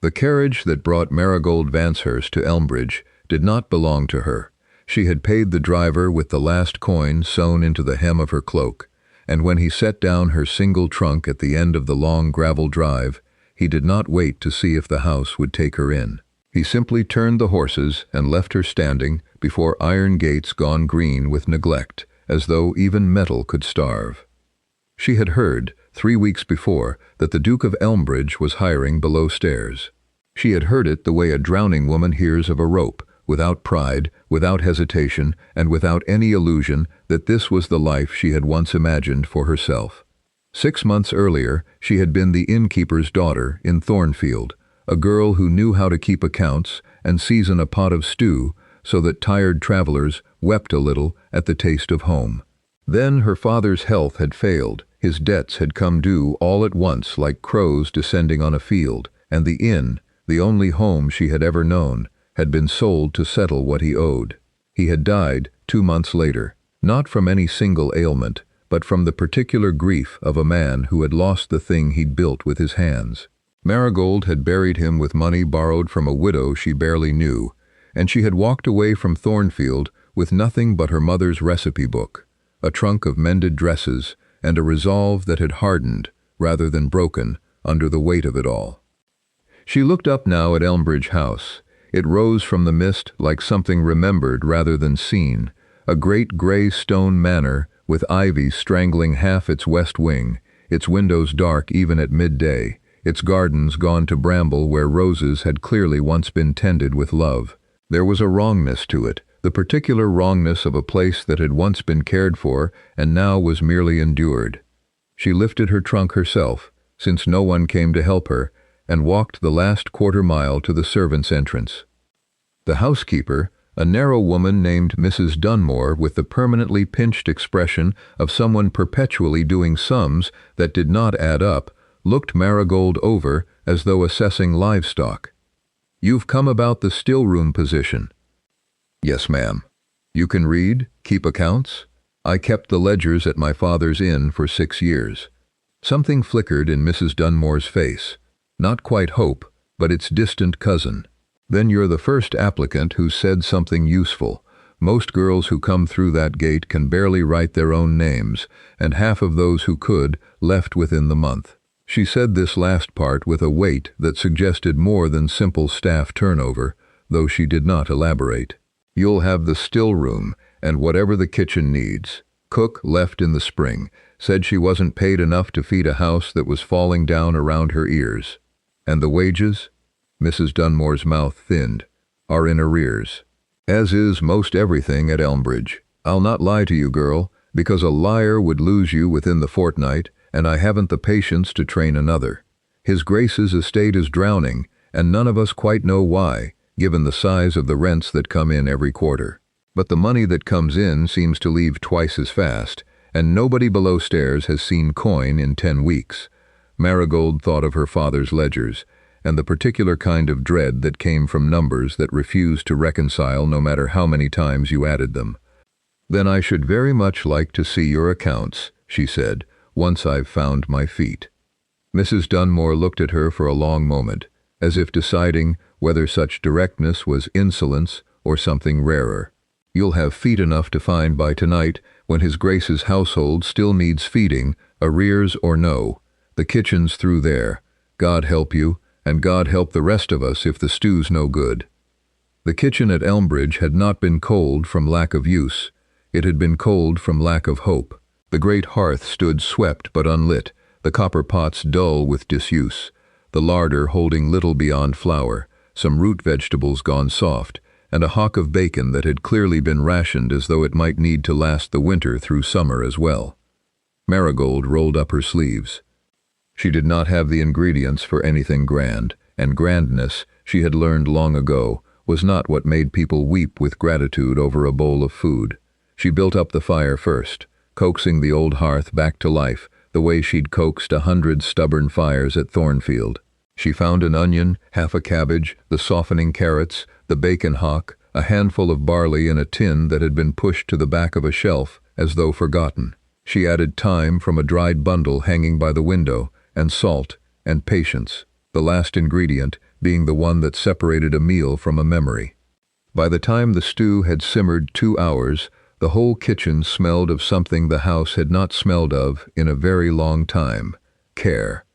The carriage that brought Marigold Vancehurst to Elmbridge did not belong to her. She had paid the driver with the last coin sewn into the hem of her cloak, and when he set down her single trunk at the end of the long gravel drive, he did not wait to see if the house would take her in. He simply turned the horses and left her standing before iron gates gone green with neglect, as though even metal could starve. She had heard, 3 weeks before, that the Duke of Elmbridge was hiring below stairs. She had heard it the way a drowning woman hears of a rope, without pride, without hesitation, and without any illusion that this was the life she had once imagined for herself. 6 months earlier, she had been the innkeeper's daughter in Thornfield, a girl who knew how to keep accounts and season a pot of stew so that tired travelers wept a little at the taste of home. Then her father's health had failed, his debts had come due all at once like crows descending on a field, and the inn, the only home she had ever known, had been sold to settle what he owed. He had died 2 months later, not from any single ailment, but from the particular grief of a man who had lost the thing he'd built with his hands. Marigold had buried him with money borrowed from a widow she barely knew, and she had walked away from Thornfield with nothing but her mother's recipe book, a trunk of mended dresses, and a resolve that had hardened, rather than broken, under the weight of it all. She looked up now at Elmbridge House. It rose from the mist like something remembered rather than seen, a great grey stone manor with ivy strangling half its west wing, its windows dark even at midday, its gardens gone to bramble where roses had clearly once been tended with love. There was a wrongness to it, the particular wrongness of a place that had once been cared for and now was merely endured. She lifted her trunk herself, since no one came to help her, and walked the last quarter-mile to the servants' entrance. The housekeeper, a narrow woman named Mrs. Dunmore with the permanently pinched expression of someone perpetually doing sums that did not add up, looked Marigold over as though assessing livestock. "You've come about the still-room position." "Yes, ma'am." "You can read, keep accounts?" "I kept the ledgers at my father's inn for 6 years." Something flickered in Mrs. Dunmore's face. Not quite hope, but its distant cousin. "Then you're the first applicant who said something useful. Most girls who come through that gate can barely write their own names, and half of those who could left within the month." She said this last part with a weight that suggested more than simple staff turnover, though she did not elaborate. "You'll have the still room, and whatever the kitchen needs. Cook left in the spring, said she wasn't paid enough to feed a house that was falling down around her ears. And the wages?" Mrs. Dunmore's mouth thinned. "Are in arrears. As is most everything at Elmbridge. I'll not lie to you, girl, because a liar would lose you within the fortnight, and I haven't the patience to train another. His Grace's estate is drowning, and none of us quite know why, given the size of the rents that come in every quarter. But the money that comes in seems to leave twice as fast, and nobody below stairs has seen coin in 10 weeks. Marigold thought of her father's ledgers, and the particular kind of dread that came from numbers that refused to reconcile no matter how many times you added them. "Then I should very much like to see your accounts," she said, "once I've found my feet." Mrs. Dunmore looked at her for a long moment, as if deciding whether such directness was insolence or something rarer. "You'll have feet enough to find by tonight, when His Grace's household still needs feeding, arrears or no. The kitchen's through there. God help you, and God help the rest of us if the stew's no good." The kitchen at Elmbridge had not been cold from lack of use. It had been cold from lack of hope. The great hearth stood swept but unlit, the copper pots dull with disuse, the larder holding little beyond flour, some root vegetables gone soft, and a hock of bacon that had clearly been rationed as though it might need to last the winter through summer as well. Marigold rolled up her sleeves. She did not have the ingredients for anything grand, and grandness, she had learned long ago, was not what made people weep with gratitude over a bowl of food. She built up the fire first, coaxing the old hearth back to life, the way she'd coaxed 100 stubborn fires at Thornfield. She found an onion, half a cabbage, the softening carrots, the bacon hock, a handful of barley in a tin that had been pushed to the back of a shelf, as though forgotten. She added thyme from a dried bundle hanging by the window, and salt, and patience, the last ingredient, being the one that separated a meal from a memory. By the time the stew had simmered 2 hours, the whole kitchen smelled of something the house had not smelled of in a very long time: care.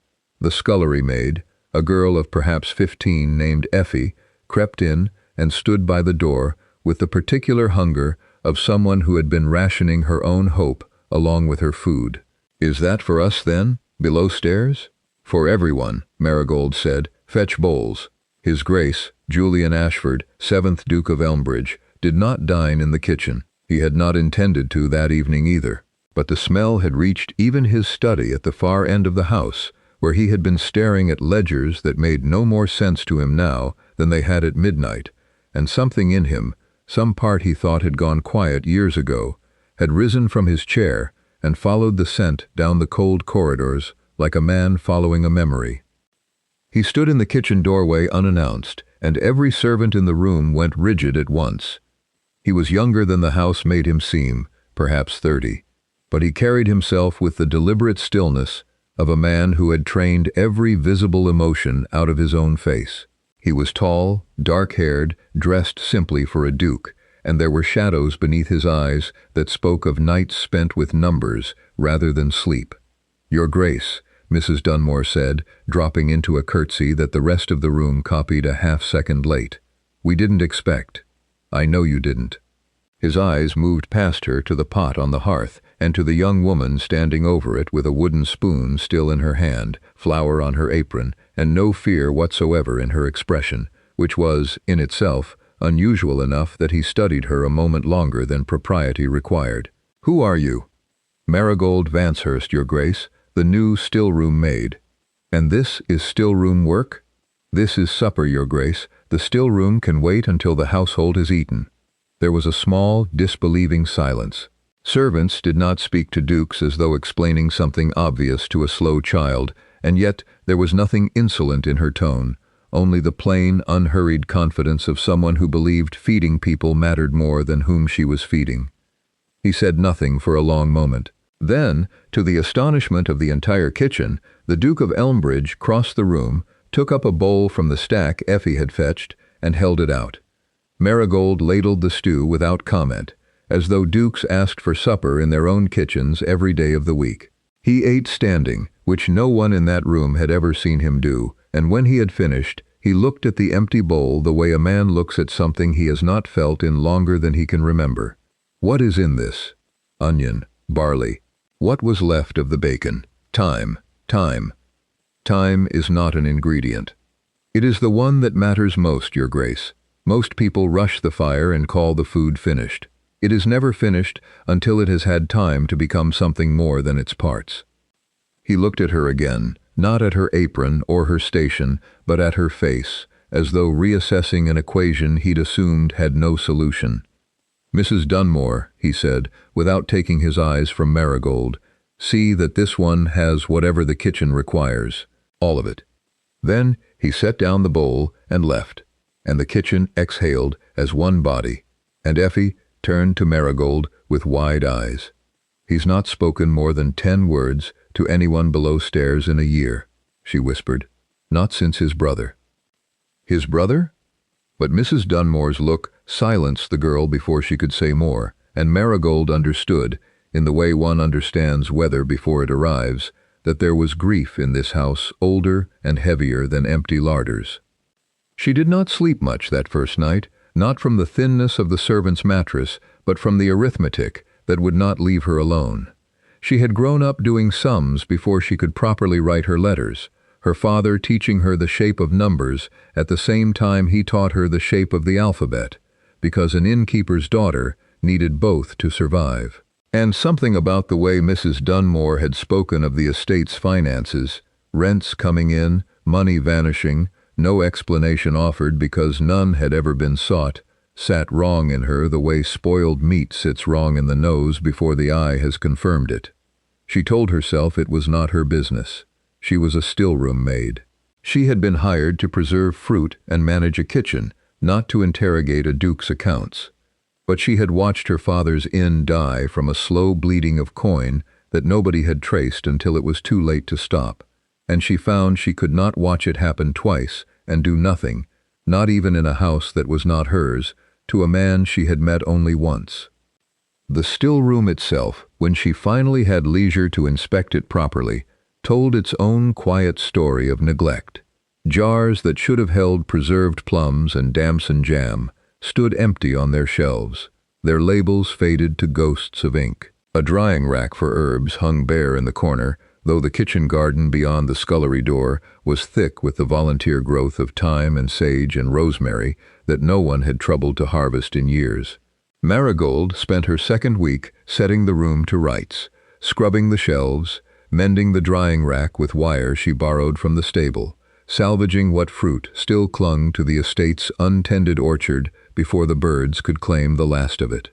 The scullery maid, a girl of perhaps 15 named Effie, crept in and stood by the door with the particular hunger of someone who had been rationing her own hope along with her food. "Is that for us, then, below stairs?" "For everyone," Marigold said. "Fetch bowls." His Grace, Julian Ashford, 7th Duke of Elmbridge, did not dine in the kitchen. He had not intended to that evening either. But the smell had reached even his study at the far end of the house, where he had been staring at ledgers that made no more sense to him now than they had at midnight, and something in him, some part he thought had gone quiet years ago, had risen from his chair and followed the scent down the cold corridors like a man following a memory. He stood in the kitchen doorway unannounced, and every servant in the room went rigid at once. He was younger than the house made him seem, perhaps 30, but he carried himself with the deliberate stillness of a man who had trained every visible emotion out of his own face. He was tall, dark-haired, dressed simply for a duke, and there were shadows beneath his eyes that spoke of nights spent with numbers rather than sleep. "Your Grace," Mrs. Dunmore said, dropping into a curtsy that the rest of the room copied a half-second late. "We didn't expect." "I know you didn't." His eyes moved past her to the pot on the hearth and to the young woman standing over it with a wooden spoon still in her hand, flour on her apron, and no fear whatsoever in her expression, which was, in itself, unusual enough that he studied her a moment longer than propriety required. "Who are you?" "Marigold Vanshurst, Your Grace, the new still-room maid." "And this is still-room work?" "This is supper, Your Grace. The still-room can wait until the household has eaten." There was a small, disbelieving silence. Servants did not speak to dukes as though explaining something obvious to a slow child, and yet there was nothing insolent in her tone, only the plain, unhurried confidence of someone who believed feeding people mattered more than whom she was feeding. He said nothing for a long moment. Then, to the astonishment of the entire kitchen, the Duke of Elmbridge crossed the room, took up a bowl from the stack Effie had fetched, and held it out. Marigold ladled the stew without comment, as though dukes asked for supper in their own kitchens every day of the week. He ate standing, which no one in that room had ever seen him do, and when he had finished, he looked at the empty bowl the way a man looks at something he has not felt in longer than he can remember. "What is in this?" "Onion, barley." "What was left of the bacon?" "Time, time." "Time is not an ingredient." "It is the one that matters most, Your Grace. Most people rush the fire and call the food finished. It is never finished until it has had time to become something more than its parts." He looked at her again, not at her apron or her station, but at her face, as though reassessing an equation he'd assumed had no solution. "Mrs. Dunmore," he said, without taking his eyes from Marigold, "see that this one has whatever the kitchen requires. All of it." Then he set down the bowl and left, and the kitchen exhaled as one body, and Effie turned to Marigold with wide eyes. "He's not spoken more than 10 words to anyone below stairs in a year," she whispered. "Not since his brother." "His brother?" But Mrs. Dunmore's look silenced the girl before she could say more, and Marigold understood, in the way one understands weather before it arrives, that there was grief in this house older and heavier than empty larders. She did not sleep much that first night, not from the thinness of the servant's mattress, but from the arithmetic that would not leave her alone. She had grown up doing sums before she could properly write her letters, her father teaching her the shape of numbers at the same time he taught her the shape of the alphabet, because an innkeeper's daughter needed both to survive. And something about the way Mrs. Dunmore had spoken of the estate's finances, rents coming in, money vanishing, no explanation offered because none had ever been sought, sat wrong in her the way spoiled meat sits wrong in the nose before the eye has confirmed it. She told herself it was not her business. She was a still-room maid. She had been hired to preserve fruit and manage a kitchen, not to interrogate a duke's accounts. But she had watched her father's inn die from a slow bleeding of coin that nobody had traced until it was too late to stop, and she found she could not watch it happen twice and do nothing, not even in a house that was not hers, to a man she had met only once. The still room itself, when she finally had leisure to inspect it properly, told its own quiet story of neglect. Jars that should have held preserved plums and damson jam stood empty on their shelves, their labels faded to ghosts of ink. A drying rack for herbs hung bare in the corner, though the kitchen garden beyond the scullery door was thick with the volunteer growth of thyme and sage and rosemary that no one had troubled to harvest in years. Marigold spent her second week setting the room to rights, scrubbing the shelves, mending the drying rack with wire she borrowed from the stable, salvaging what fruit still clung to the estate's untended orchard before the birds could claim the last of it.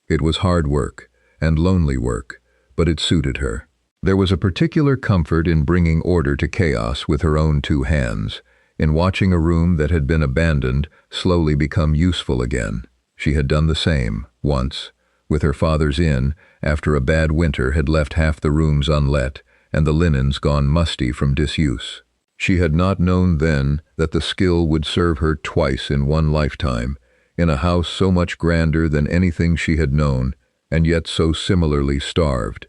It was hard work, and lonely work, but it suited her. There was a particular comfort in bringing order to chaos with her own two hands, in watching a room that had been abandoned slowly become useful again. She had done the same, once, with her father's inn, after a bad winter had left half the rooms unlet and the linens gone musty from disuse. She had not known then that the skill would serve her twice in one lifetime, in a house so much grander than anything she had known, and yet so similarly starved.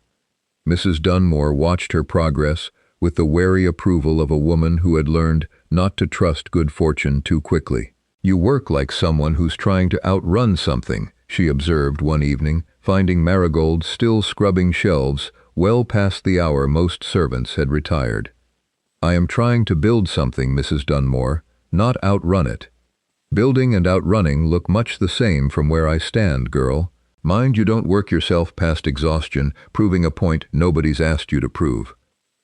Mrs. Dunmore watched her progress with the wary approval of a woman who had learned not to trust good fortune too quickly. "You work like someone who's trying to outrun something," she observed one evening, finding Marigold still scrubbing shelves well past the hour most servants had retired. "I am trying to build something, Mrs. Dunmore, not outrun it." "Building and outrunning look much the same from where I stand, girl. Mind you don't work yourself past exhaustion, proving a point nobody's asked you to prove."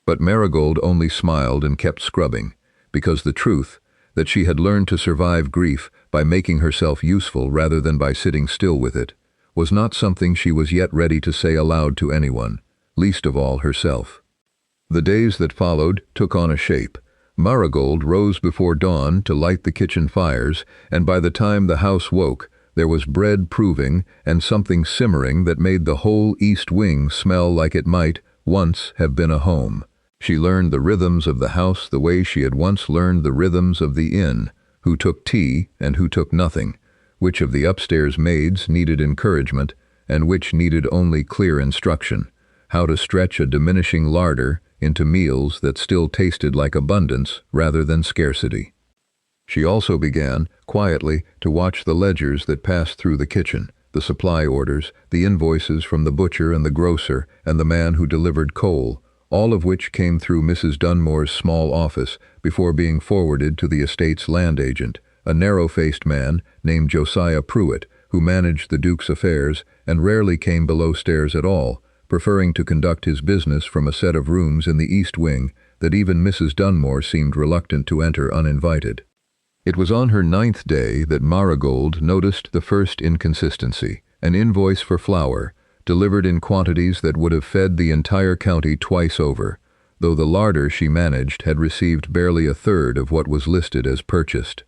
But Marigold only smiled and kept scrubbing, because the truth, that she had learned to survive grief by making herself useful rather than by sitting still with it, was not something she was yet ready to say aloud to anyone, least of all herself. The days that followed took on a shape. Marigold rose before dawn to light the kitchen fires, and by the time the house woke, there was bread proving and something simmering that made the whole east wing smell like it might once have been a home. She learned the rhythms of the house the way she had once learned the rhythms of the inn, who took tea and who took nothing, which of the upstairs maids needed encouragement and which needed only clear instruction, how to stretch a diminishing larder into meals that still tasted like abundance rather than scarcity. She also began, quietly, to watch the ledgers that passed through the kitchen, the supply orders, the invoices from the butcher and the grocer and the man who delivered coal, all of which came through Mrs. Dunmore's small office before being forwarded to the estate's land agent, a narrow-faced man named Josiah Pruitt, who managed the Duke's affairs and rarely came below stairs at all, preferring to conduct his business from a set of rooms in the east wing that even Mrs. Dunmore seemed reluctant to enter uninvited. It was on her 9th day that Marigold noticed the first inconsistency, an invoice for flour, delivered in quantities that would have fed the entire county twice over, though the larder she managed had received barely a third of what was listed as purchased.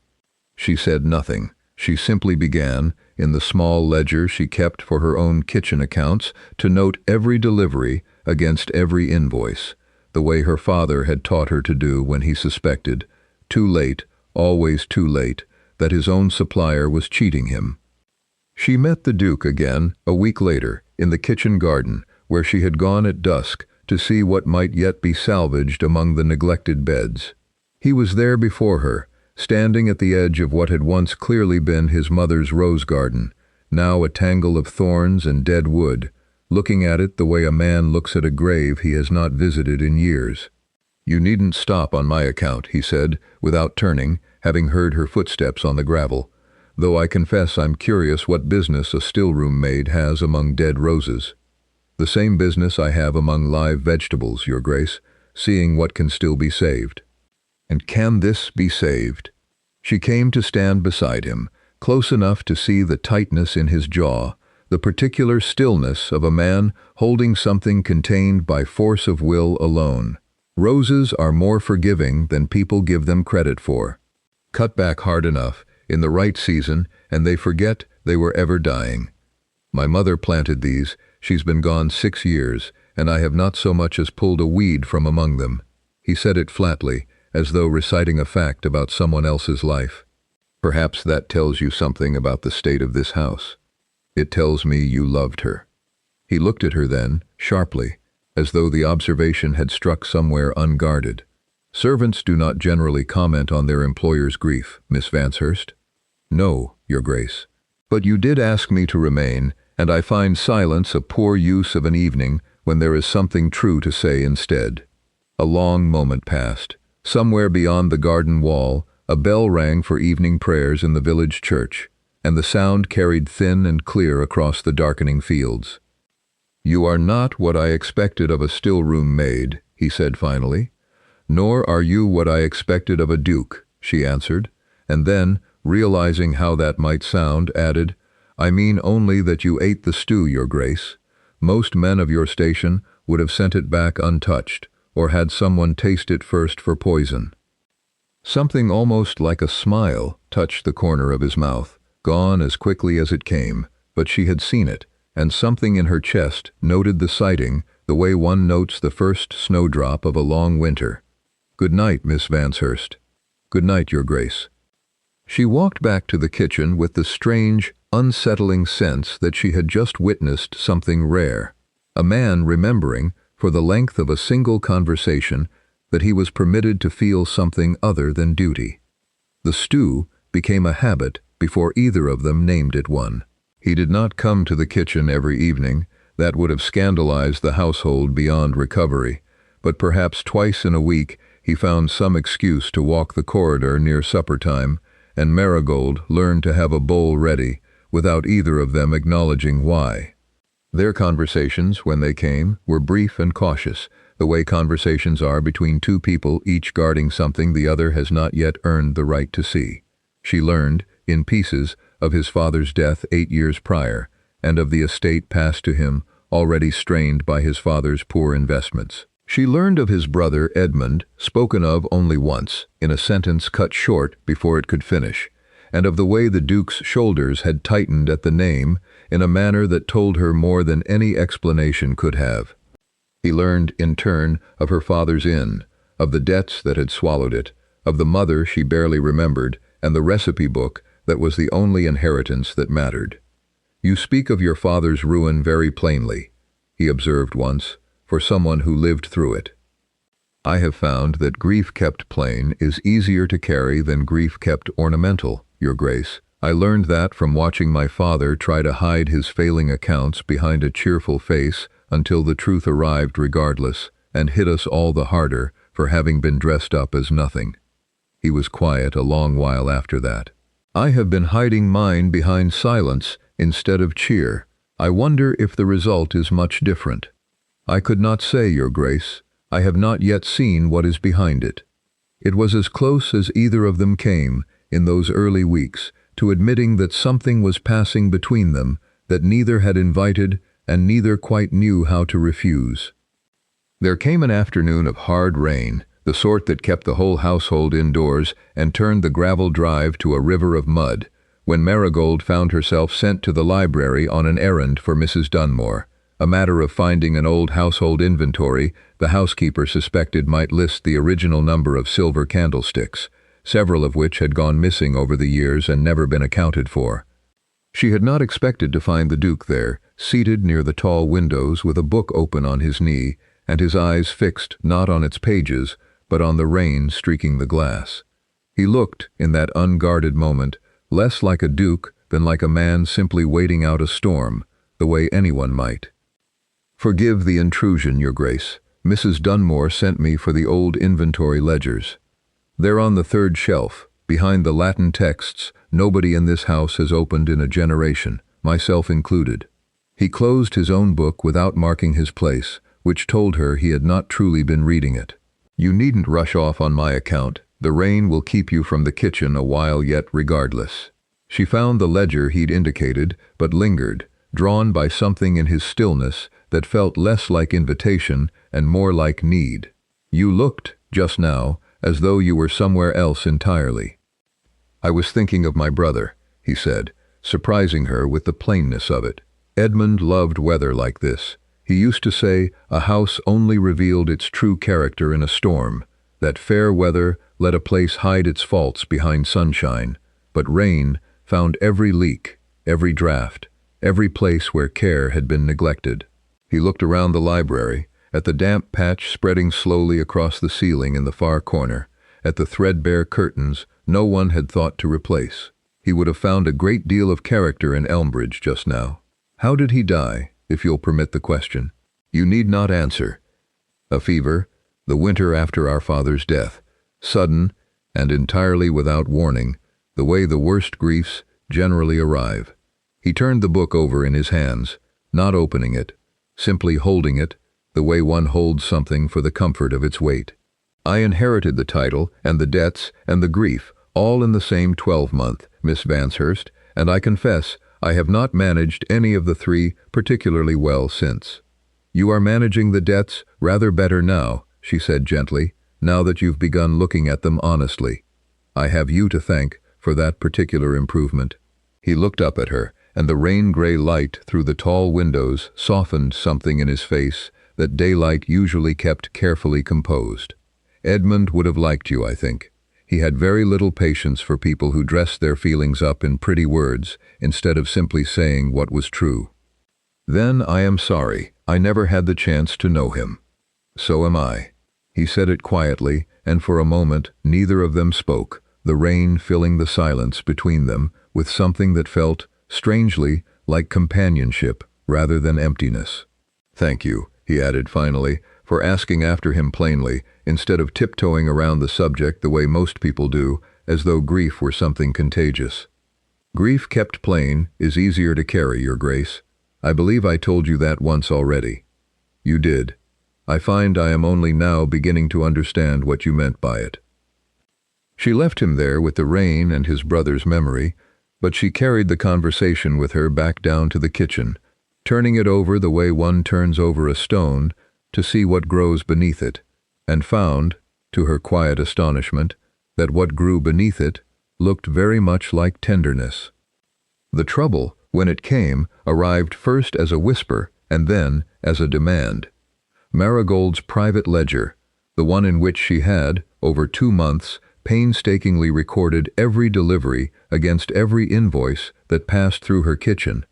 She said nothing. She simply began, in the small ledger she kept for her own kitchen accounts, to note every delivery against every invoice, the way her father had taught her to do when he suspected, too late, always too late, that his own supplier was cheating him. She met the Duke again, a week later, in the kitchen garden, where she had gone at dusk to see what might yet be salvaged among the neglected beds. He was there before her, standing at the edge of what had once clearly been his mother's rose garden, now a tangle of thorns and dead wood, looking at it the way a man looks at a grave he has not visited in years. "You needn't stop on my account," he said, without turning, having heard her footsteps on the gravel, "though I confess I'm curious what business a still-room maid has among dead roses." "The same business I have among live vegetables, Your Grace, seeing what can still be saved." "And can this be saved?" She came to stand beside him, close enough to see the tightness in his jaw, the particular stillness of a man holding something contained by force of will alone. Roses are more forgiving than people give them credit for. Cut back hard enough, in the right season, and they forget they were ever dying. My mother planted these. She's been gone 6 years, and I have not so much as pulled a weed from among them. He said it flatly, as though reciting a fact about someone else's life. Perhaps that tells you something about the state of this house. It tells me you loved her. He looked at her then, sharply, as though the observation had struck somewhere unguarded. Servants do not generally comment on their employer's grief, Miss Vanshurst. No, Your Grace. But you did ask me to remain, and I find silence a poor use of an evening when there is something true to say instead. A long moment passed. Somewhere beyond the garden wall, a bell rang for evening prayers in the village church, and the sound carried thin and clear across the darkening fields. "You are not what I expected of a still-room maid," he said finally. "Nor are you what I expected of a duke," she answered, and then, realizing how that might sound, added, "I mean only that you ate the stew, Your Grace. Most men of your station would have sent it back untouched, or had someone taste it first for poison." Something almost like a smile touched the corner of his mouth, gone as quickly as it came, but she had seen it, and something in her chest noted the sighting the way one notes the first snowdrop of a long winter. "Good night, Miss Vanshurst." "Good night, Your Grace." She walked back to the kitchen with the strange, unsettling sense that she had just witnessed something rare. A man remembering, for the length of a single conversation, that he was permitted to feel something other than duty. The stew became a habit before either of them named it one. He did not come to the kitchen every evening. That would have scandalized the household beyond recovery, but perhaps twice in a week he found some excuse to walk the corridor near supper time, and Marigold learned to have a bowl ready without either of them acknowledging why. Their conversations, when they came, were brief and cautious, the way conversations are between two people each guarding something the other has not yet earned the right to see. She learned, in pieces, of his father's death 8 years prior, and of the estate passed to him, already strained by his father's poor investments. She learned of his brother Edmund, spoken of only once, in a sentence cut short before it could finish, and of the way the Duke's shoulders had tightened at the name in a manner that told her more than any explanation could have. He learned, in turn, of her father's inn, of the debts that had swallowed it, of the mother she barely remembered, and the recipe book that was the only inheritance that mattered. "You speak of your father's ruin very plainly," he observed once, for someone who lived through it. "I have found that grief kept plain is easier to carry than grief kept ornamental, Your Grace. I learned that from watching my father try to hide his failing accounts behind a cheerful face until the truth arrived regardless, and hit us all the harder for having been dressed up as nothing." He was quiet a long while after that. "I have been hiding mine behind silence instead of cheer. I wonder if the result is much different." "I could not say, Your Grace. I have not yet seen what is behind it." It was as close as either of them came, in those early weeks, to admitting that something was passing between them that neither had invited and neither quite knew how to refuse. There came an afternoon of hard rain, the sort that kept the whole household indoors and turned the gravel drive to a river of mud, when Marigold found herself sent to the library on an errand for Mrs. Dunmore, a matter of finding an old household inventory the housekeeper suspected might list the original number of silver candlesticks, several of which had gone missing over the years and never been accounted for. She had not expected to find the Duke there, seated near the tall windows with a book open on his knee, and his eyes fixed not on its pages, but on the rain streaking the glass. He looked, in that unguarded moment, less like a duke than like a man simply waiting out a storm, the way anyone might. "Forgive the intrusion, Your Grace. Mrs. Dunmore sent me for the old inventory ledgers. They're on the third shelf, behind the Latin texts nobody in this house has opened in a generation, myself included." He closed his own book without marking his place, which told her he had not truly been reading it. "You needn't rush off on my account. The rain will keep you from the kitchen a while yet regardless." She found the ledger he'd indicated, but lingered, drawn by something in his stillness that felt less like invitation and more like need. "You looked, just now, as though you were somewhere else entirely." "I was thinking of my brother," he said, surprising her with the plainness of it. Edmund loved weather like this. He used to say a house only revealed its true character in a storm, that fair weather let a place hide its faults behind sunshine, but rain found every leak, every draught, every place where care had been neglected. He looked around the library, at the damp patch spreading slowly across the ceiling in the far corner, at the threadbare curtains no one had thought to replace. He would have found a great deal of character in Elmbridge just now. How did he die, if you'll permit the question? You need not answer. A fever, the winter after our father's death, sudden and entirely without warning, the way the worst griefs generally arrive. He turned the book over in his hands, not opening it, simply holding it, the way one holds something for the comfort of its weight. I inherited the title and the debts and the grief all in the same 12-month, Miss Vanshurst, and I confess I have not managed any of the three particularly well since. You are managing the debts rather better now, she said gently, now that you've begun looking at them honestly. I have you to thank for that particular improvement. He looked up at her, and the rain-gray light through the tall windows softened something in his face that daylight usually kept carefully composed. Edmund would have liked you, I think. He had very little patience for people who dressed their feelings up in pretty words instead of simply saying what was true. Then I am sorry, I never had the chance to know him. So am I. He said it quietly, and for a moment neither of them spoke, the rain filling the silence between them with something that felt, strangely, like companionship rather than emptiness. Thank you, he added finally, for asking after him plainly, instead of tiptoeing around the subject the way most people do, as though grief were something contagious. Grief kept plain is easier to carry, Your Grace. I believe I told you that once already. You did. I find I am only now beginning to understand what you meant by it. She left him there with the rain and his brother's memory, but she carried the conversation with her back down to the kitchen, turning it over the way one turns over a stone to see what grows beneath it, and found, to her quiet astonishment, that what grew beneath it looked very much like tenderness. The trouble, when it came, arrived first as a whisper and then as a demand. Marigold's private ledger, the one in which she had, over 2 months, painstakingly recorded every delivery against every invoice that passed through her kitchen,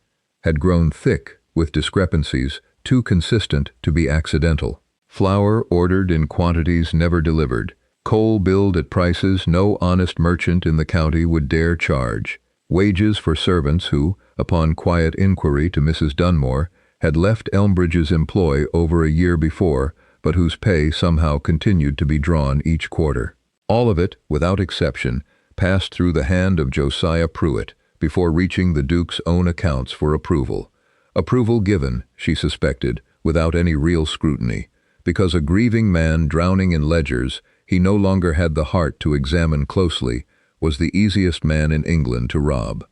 had grown thick with discrepancies too consistent to be accidental. Flour ordered in quantities never delivered, coal billed at prices no honest merchant in the county would dare charge, wages for servants who, upon quiet inquiry to Mrs. Dunmore, had left Elmbridge's employ over a year before, but whose pay somehow continued to be drawn each quarter. All of it, without exception, passed through the hand of Josiah Pruitt before reaching the Duke's own accounts for approval. Approval given, she suspected, without any real scrutiny, because a grieving man drowning in ledgers he no longer had the heart to examine closely, was the easiest man in England to rob.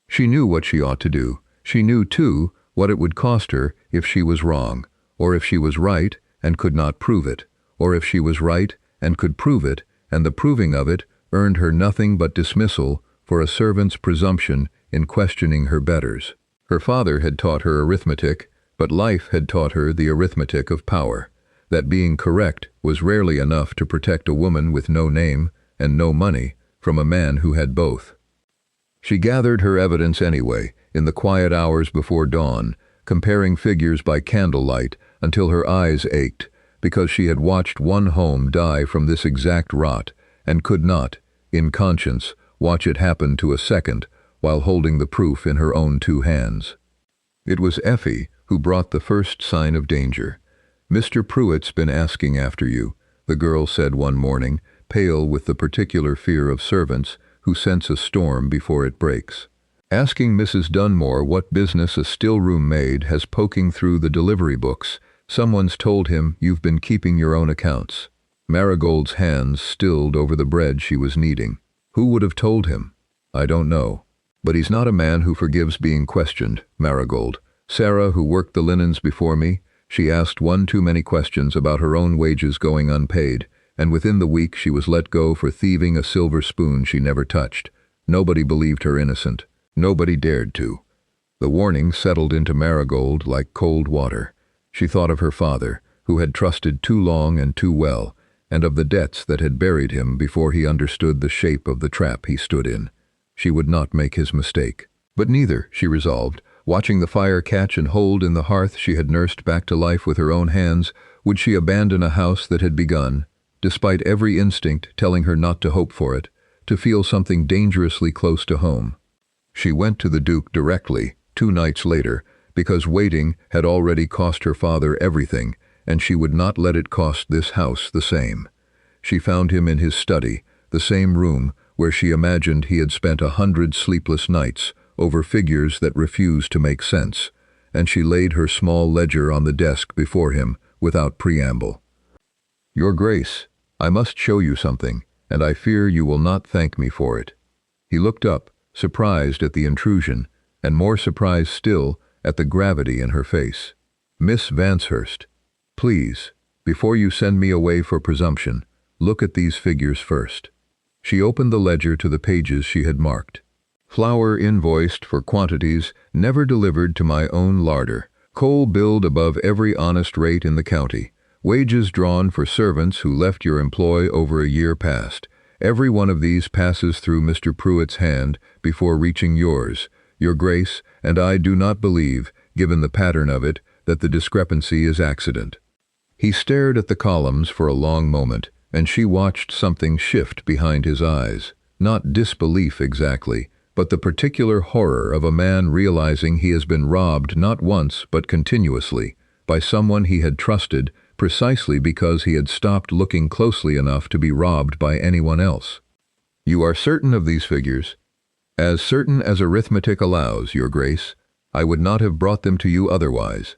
She knew what she ought to do. She knew, too, what it would cost her if she was wrong, or if she was right and could not prove it, or if she was right and could prove it, and the proving of it earned her nothing but dismissal for a servant's presumption in questioning her betters. Her father had taught her arithmetic, but life had taught her the arithmetic of power, that being correct was rarely enough to protect a woman with no name and no money from a man who had both. She gathered her evidence anyway, in the quiet hours before dawn, comparing figures by candlelight until her eyes ached, because she had watched one home die from this exact rot, and could not, in conscience, watch it happen to a second while holding the proof in her own 2 hands. It was Effie who brought the first sign of danger. "Mr. Pruitt's been asking after you," the girl said one morning, pale with the particular fear of servants who sense a storm before it breaks. "Asking Mrs. Dunmore what business a still-room maid has poking through the delivery books. Someone's told him you've been keeping your own accounts." Marigold's hands stilled over the bread she was kneading. "Who would have told him?" "I don't know. But he's not a man who forgives being questioned, Marigold. Sarah, who worked the linens before me, she asked one too many questions about her own wages going unpaid, and within the week she was let go for thieving a silver spoon she never touched. Nobody believed her innocent. Nobody dared to." The warning settled into Marigold like cold water. She thought of her father, who had trusted too long and too well, and of the debts that had buried him before he understood the shape of the trap he stood in. She would not make his mistake. But neither, she resolved, watching the fire catch and hold in the hearth she had nursed back to life with her own hands, would she abandon a house that had begun, despite every instinct telling her not to hope for it, to feel something dangerously close to home. She went to the Duke directly, 2 nights later, because waiting had already cost her father everything, and she would not let it cost this house the same. She found him in his study, the same room where she imagined he had spent 100 sleepless nights over figures that refused to make sense, and she laid her small ledger on the desk before him without preamble. "Your Grace, I must show you something, and I fear you will not thank me for it." He looked up, surprised at the intrusion, and more surprised still at the gravity in her face. "Miss Vanshurst, please, before you send me away for presumption, look at these figures first." She opened the ledger to the pages she had marked. "Flour invoiced for quantities never delivered to my own larder. Coal billed above every honest rate in the county. Wages drawn for servants who left your employ over a year past. Every one of these passes through Mr. Pruitt's hand before reaching yours, Your Grace, and I do not believe, given the pattern of it, that the discrepancy is accident." He stared at the columns for a long moment, and she watched something shift behind his eyes. Not disbelief exactly, but the particular horror of a man realizing he has been robbed not once but continuously, by someone he had trusted precisely because he had stopped looking closely enough to be robbed by anyone else. "You are certain of these figures?" "As certain as arithmetic allows, Your Grace. I would not have brought them to you otherwise."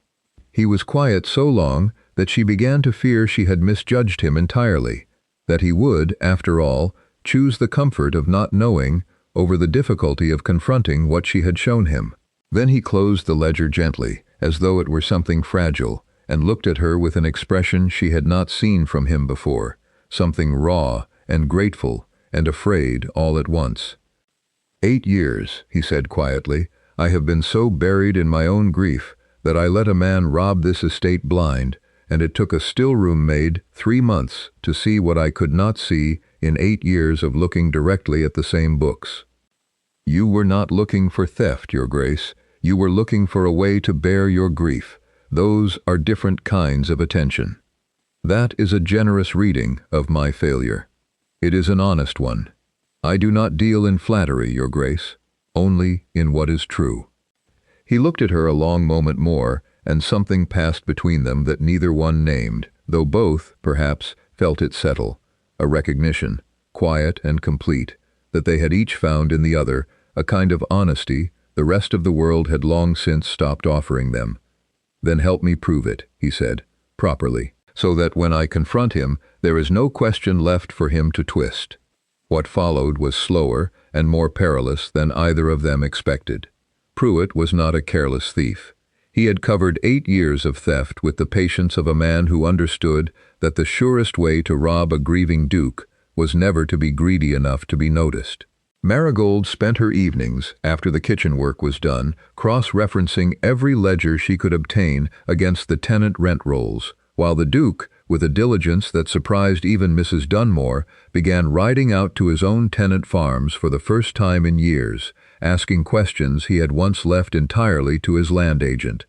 He was quiet so long that she began to fear she had misjudged him entirely, that he would, after all, choose the comfort of not knowing over the difficulty of confronting what she had shown him. Then he closed the ledger gently, as though it were something fragile, and looked at her with an expression she had not seen from him before, something raw and grateful and afraid all at once. 8 years, he said quietly, I have been so buried in my own grief that I let a man rob this estate blind, and it took a still-room maid 3 months to see what I could not see in 8 years of looking directly at the same books. You were not looking for theft, Your Grace. You were looking for a way to bear your grief. Those are different kinds of attention. That is a generous reading of my failure. It is an honest one. I do not deal in flattery, Your Grace, only in what is true. He looked at her a long moment more, and something passed between them that neither one named, though both, perhaps, felt it settle, a recognition, quiet and complete, that they had each found in the other a kind of honesty the rest of the world had long since stopped offering them. Then help me prove it, he said, properly, so that when I confront him, there is no question left for him to twist. What followed was slower and more perilous than either of them expected. Pruitt was not a careless thief. He had covered 8 years of theft with the patience of a man who understood that the surest way to rob a grieving duke was never to be greedy enough to be noticed. Marigold spent her evenings, after the kitchen work was done, cross-referencing every ledger she could obtain against the tenant rent rolls, while the Duke, with a diligence that surprised even Mrs. Dunmore, began riding out to his own tenant farms for the first time in years, asking questions he had once left entirely to his land agent.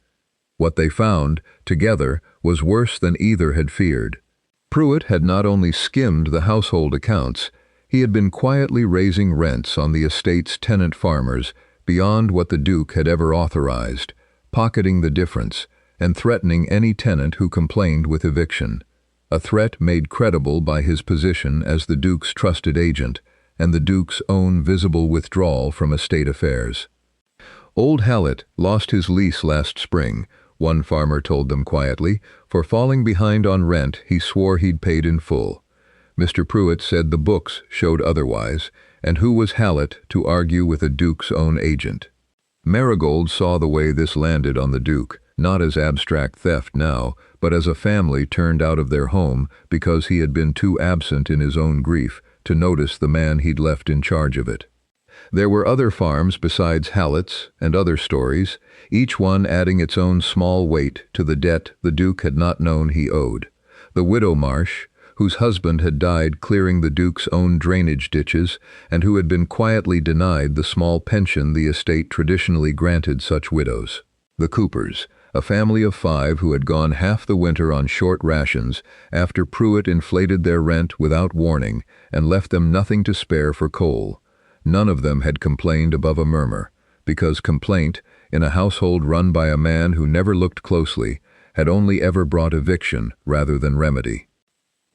What they found, together, was worse than either had feared. Pruitt had not only skimmed the household accounts, he had been quietly raising rents on the estate's tenant farmers beyond what the Duke had ever authorized, pocketing the difference, and threatening any tenant who complained with eviction, a threat made credible by his position as the Duke's trusted agent and the Duke's own visible withdrawal from estate affairs. Old Hallett lost his lease last spring, one farmer told them quietly. For falling behind on rent he swore he'd paid in full. Mr. Pruitt said the books showed otherwise, and who was Hallett to argue with a Duke's own agent? Marigold saw the way this landed on the Duke, not as abstract theft now, but as a family turned out of their home because he had been too absent in his own grief to notice the man he'd left in charge of it. There were other farms besides Hallett's and other stories, each one adding its own small weight to the debt the Duke had not known he owed. The widow Marsh, whose husband had died clearing the Duke's own drainage ditches and who had been quietly denied the small pension the estate traditionally granted such widows. The Coopers, a family of 5 who had gone half the winter on short rations after Pruitt inflated their rent without warning and left them nothing to spare for coal. None of them had complained above a murmur, because complaint, in a household run by a man who never looked closely, had only ever brought eviction rather than remedy.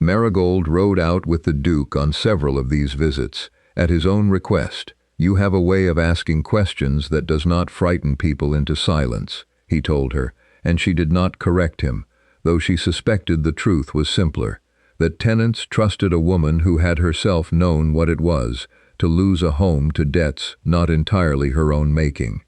Marigold rode out with the Duke on several of these visits, at his own request. "You have a way of asking questions that does not frighten people into silence," he told her, and she did not correct him, though she suspected the truth was simpler, that tenants trusted a woman who had herself known what it was to lose a home to debts not entirely her own making.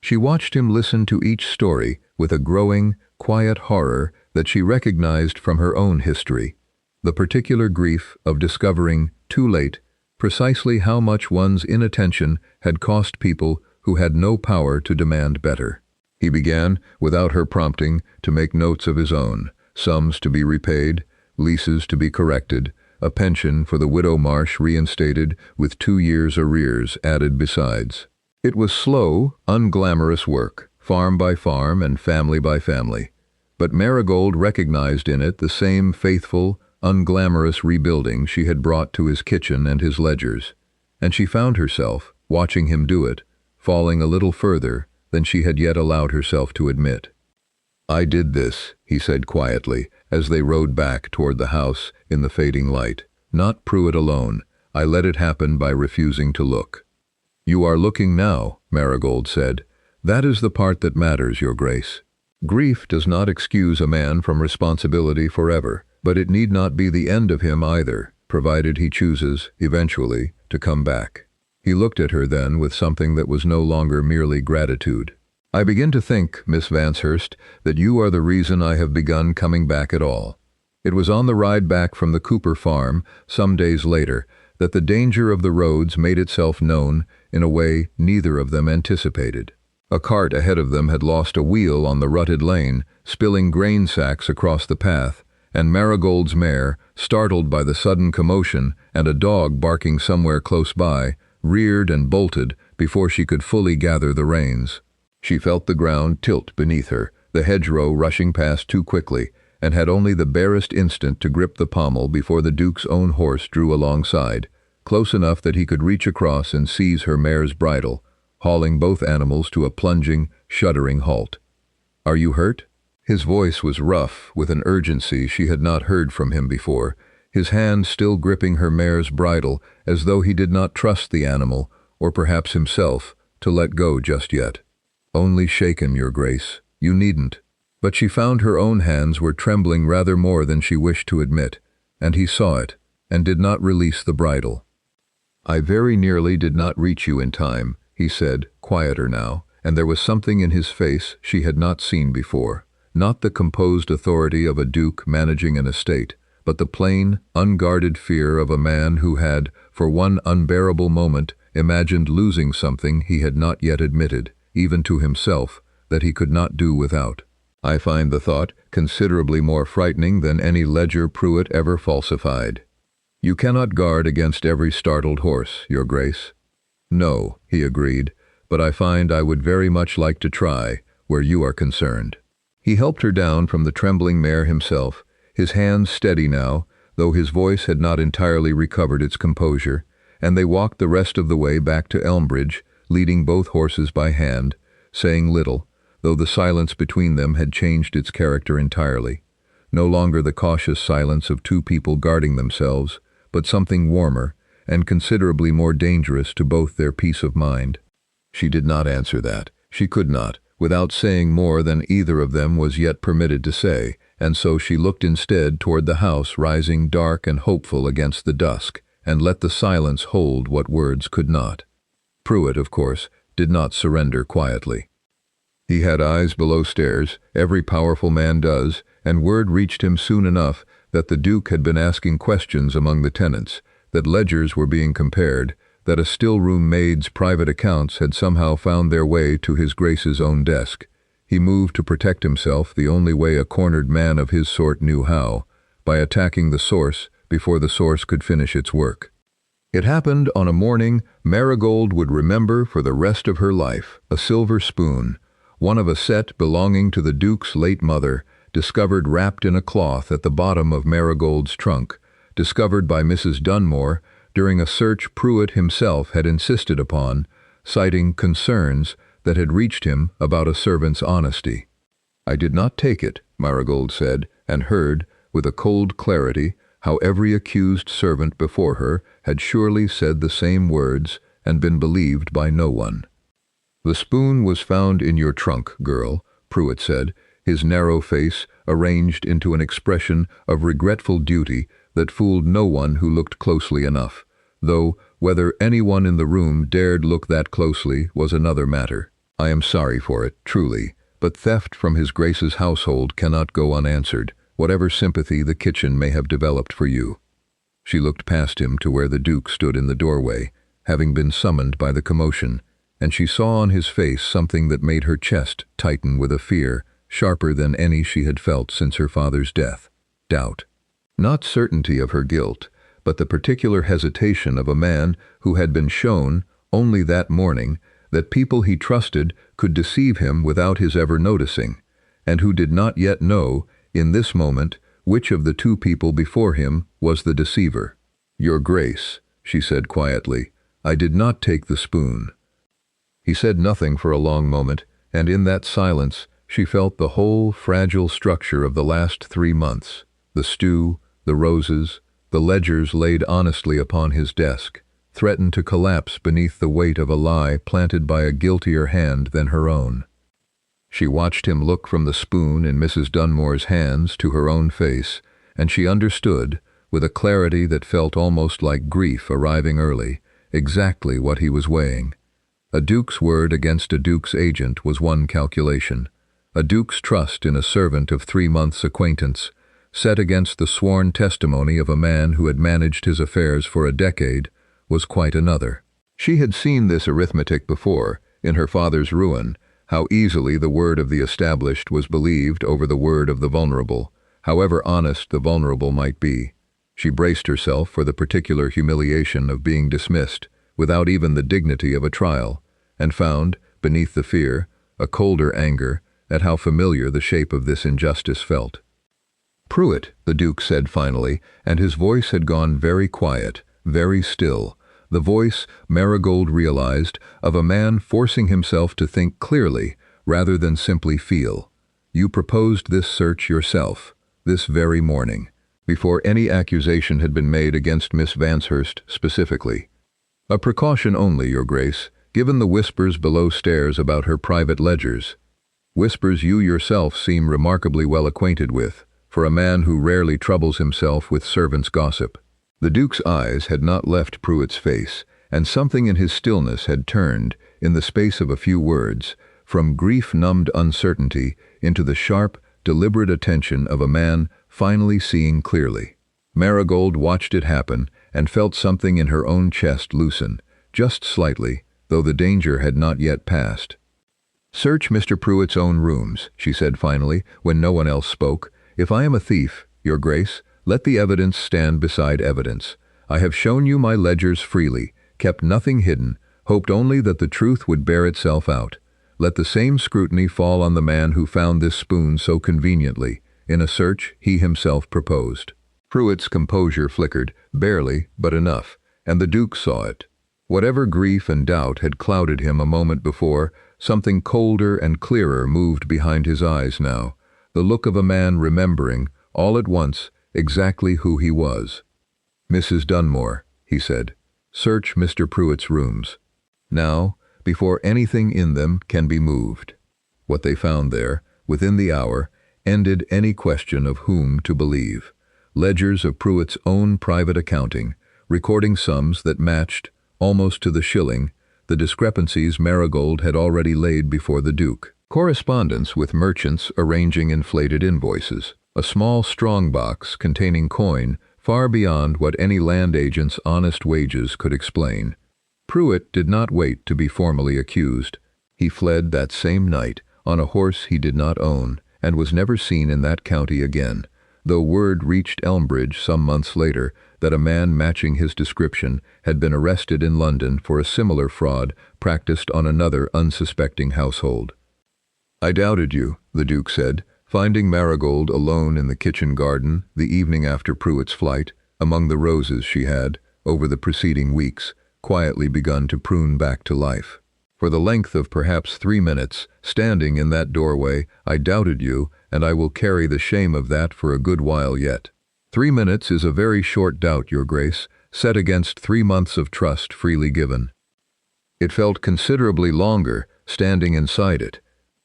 She watched him listen to each story with a growing, quiet horror that she recognized from her own history, the particular grief of discovering, too late, precisely how much one's inattention had cost people who had no power to demand better. He began, without her prompting, to make notes of his own, sums to be repaid, leases to be corrected, a pension for the widow Marsh reinstated with 2 years' arrears added besides. It was slow, unglamorous work, farm by farm and family by family, but Marigold recognized in it the same faithful, unglamorous rebuilding she had brought to his kitchen and his ledgers, and she found herself, watching him do it, falling a little further than she had yet allowed herself to admit. "I did this," he said quietly, as they rode back toward the house in the fading light. "Not Pruitt alone. I let it happen by refusing to look." "You are looking now," Marigold said. "That is the part that matters, Your Grace. Grief does not excuse a man from responsibility forever, but it need not be the end of him either, provided he chooses, eventually, to come back." He looked at her then with something that was no longer merely gratitude. "I begin to think, Miss Vanshurst, that you are the reason I have begun coming back at all." It was on the ride back from the Cooper farm, some days later, that the danger of the roads made itself known in a way neither of them anticipated. A cart ahead of them had lost a wheel on the rutted lane, spilling grain sacks across the path, and Marigold's mare, startled by the sudden commotion and a dog barking somewhere close by, reared and bolted before she could fully gather the reins. She felt the ground tilt beneath her, the hedgerow rushing past too quickly, and had only the barest instant to grip the pommel before the Duke's own horse drew alongside, close enough that he could reach across and seize her mare's bridle, hauling both animals to a plunging, shuddering halt. "Are you hurt?" His voice was rough, with an urgency she had not heard from him before, his hand still gripping her mare's bridle as though he did not trust the animal, or perhaps himself, to let go just yet. "Only shaken, Your Grace. You needn't." But she found her own hands were trembling rather more than she wished to admit, and he saw it, and did not release the bridle. "I very nearly did not reach you in time," he said, quieter now, and there was something in his face she had not seen before. Not the composed authority of a duke managing an estate, but the plain, unguarded fear of a man who had, for one unbearable moment, imagined losing something he had not yet admitted, even to himself, that he could not do without. "I find the thought considerably more frightening than any ledger Pruitt ever falsified. You cannot guard against every startled horse, Your Grace." "No," he agreed, "but I find I would very much like to try, where you are concerned." He helped her down from the trembling mare himself, his hands steady now, though his voice had not entirely recovered its composure, and they walked the rest of the way back to Elmbridge, leading both horses by hand, saying little, though the silence between them had changed its character entirely. No longer the cautious silence of two people guarding themselves, but something warmer, and considerably more dangerous to both their peace of mind. She did not answer that. She could not, without saying more than either of them was yet permitted to say, and so she looked instead toward the house rising dark and hopeful against the dusk, and let the silence hold what words could not. Pruitt, of course, did not surrender quietly. He had eyes below stairs, every powerful man does, and word reached him soon enough that the Duke had been asking questions among the tenants, that ledgers were being compared, that a still-room maid's private accounts had somehow found their way to his Grace's own desk. He moved to protect himself the only way a cornered man of his sort knew how, by attacking the source before the source could finish its work. It happened on a morning Marigold would remember for the rest of her life: a silver spoon, one of a set belonging to the Duke's late mother, discovered wrapped in a cloth at the bottom of Marigold's trunk, discovered by Mrs. Dunmore during a search Pruitt himself had insisted upon, citing concerns that had reached him about a servant's honesty. "I did not take it," Marigold said, and heard, with a cold clarity, how every accused servant before her had surely said the same words and been believed by no one. "The spoon was found in your trunk, girl," Pruitt said, his narrow face arranged into an expression of regretful duty that fooled no one who looked closely enough, though whether anyone in the room dared look that closely was another matter. "I am sorry for it, truly, but theft from His Grace's household cannot go unanswered, whatever sympathy the kitchen may have developed for you." She looked past him to where the Duke stood in the doorway, having been summoned by the commotion, and she saw on his face something that made her chest tighten with a fear sharper than any she had felt since her father's death: doubt. Not certainty of her guilt, but the particular hesitation of a man who had been shown, only that morning, that people he trusted could deceive him without his ever noticing, and who did not yet know, in this moment, which of the two people before him was the deceiver. "Your Grace," she said quietly, "I did not take the spoon." He said nothing for a long moment, and in that silence she felt the whole fragile structure of the last 3 months: the stew, the roses, the ledgers laid honestly upon his desk, threatened to collapse beneath the weight of a lie planted by a guiltier hand than her own. She watched him look from the spoon in Mrs. Dunmore's hands to her own face, and she understood, with a clarity that felt almost like grief arriving early, exactly what he was weighing. A duke's word against a duke's agent was one calculation. A duke's trust in a servant of 3 months' acquaintance, set against the sworn testimony of a man who had managed his affairs for a decade, was quite another. She had seen this arithmetic before, in her father's ruin, how easily the word of the established was believed over the word of the vulnerable, however honest the vulnerable might be. She braced herself for the particular humiliation of being dismissed, without even the dignity of a trial, and found, beneath the fear, a colder anger at how familiar the shape of this injustice felt. "Pruitt," the Duke said finally, and his voice had gone very quiet, very still, the voice, Marigold realized, of a man forcing himself to think clearly rather than simply feel. "You proposed this search yourself, this very morning, before any accusation had been made against Miss Vanshurst specifically." "A precaution only, Your Grace, given the whispers below stairs about her private ledgers. Whispers you yourself seem remarkably well acquainted with, for a man who rarely troubles himself with servants' gossip." The Duke's eyes had not left Pruitt's face, and something in his stillness had turned, in the space of a few words, from grief-numbed uncertainty into the sharp, deliberate attention of a man finally seeing clearly. Marigold watched it happen and felt something in her own chest loosen, just slightly, though the danger had not yet passed. "Search Mr. Pruitt's own rooms," she said finally, when no one else spoke. "If I am a thief, Your Grace, let the evidence stand beside evidence. I have shown you my ledgers freely, kept nothing hidden, hoped only that the truth would bear itself out. Let the same scrutiny fall on the man who found this spoon so conveniently, in a search he himself proposed." Pruitt's composure flickered, barely, but enough, and the Duke saw it. Whatever grief and doubt had clouded him a moment before, something colder and clearer moved behind his eyes now, the look of a man remembering, all at once, exactly who he was. "Mrs. Dunmore," he said, "search Mr. Pruitt's rooms. Now, before anything in them can be moved." What they found there, within the hour, ended any question of whom to believe. Ledgers of Pruitt's own private accounting, recording sums that matched, almost to the shilling, the discrepancies Marigold had already laid before the Duke. Correspondence with merchants arranging inflated invoices. A small strong box containing coin far beyond what any land agent's honest wages could explain. Pruitt did not wait to be formally accused. He fled that same night on a horse he did not own, and was never seen in that county again, though word reached Elmbridge some months later that a man matching his description had been arrested in London for a similar fraud practiced on another unsuspecting household. "I doubted you," the Duke said, finding Marigold alone in the kitchen garden the evening after Pruitt's flight, among the roses she had, over the preceding weeks, quietly begun to prune back to life. "For the length of perhaps 3 minutes, standing in that doorway, I doubted you, and I will carry the shame of that for a good while yet. 3 minutes is a very short doubt, Your Grace, set against 3 months of trust freely given." It felt considerably longer, standing inside it.